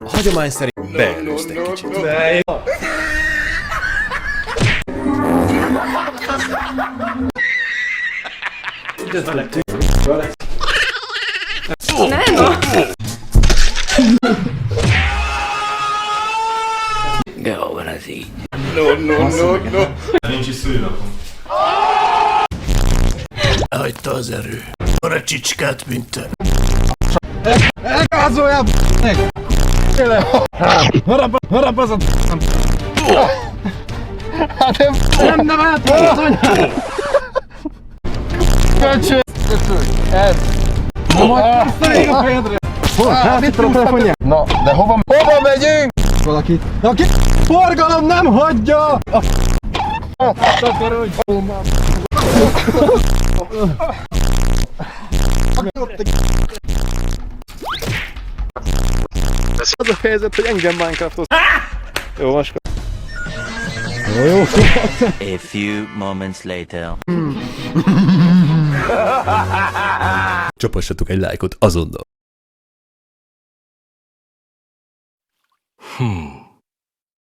A hagyomány szerint beelőzte egy kicsit. Nem! Jó van az így. No. Nincs is szülinapom. Hagyta az erő. Arra csicskát, mint te. Elgázoljál, b***nek! Harap az a hát nem állt anyád! Köcsög! Ez! Majd visszaég a fejedre! Hol? Hát itt a telefonja? Na, de hova megyünk? Valaki... Aki... Forgalom nem hagyja! Takarodj! Az a helyzet, hogy engem Minecraftoz. Jó, most. Jó. A few moments later. Csapassatok egy lájkot azonnal.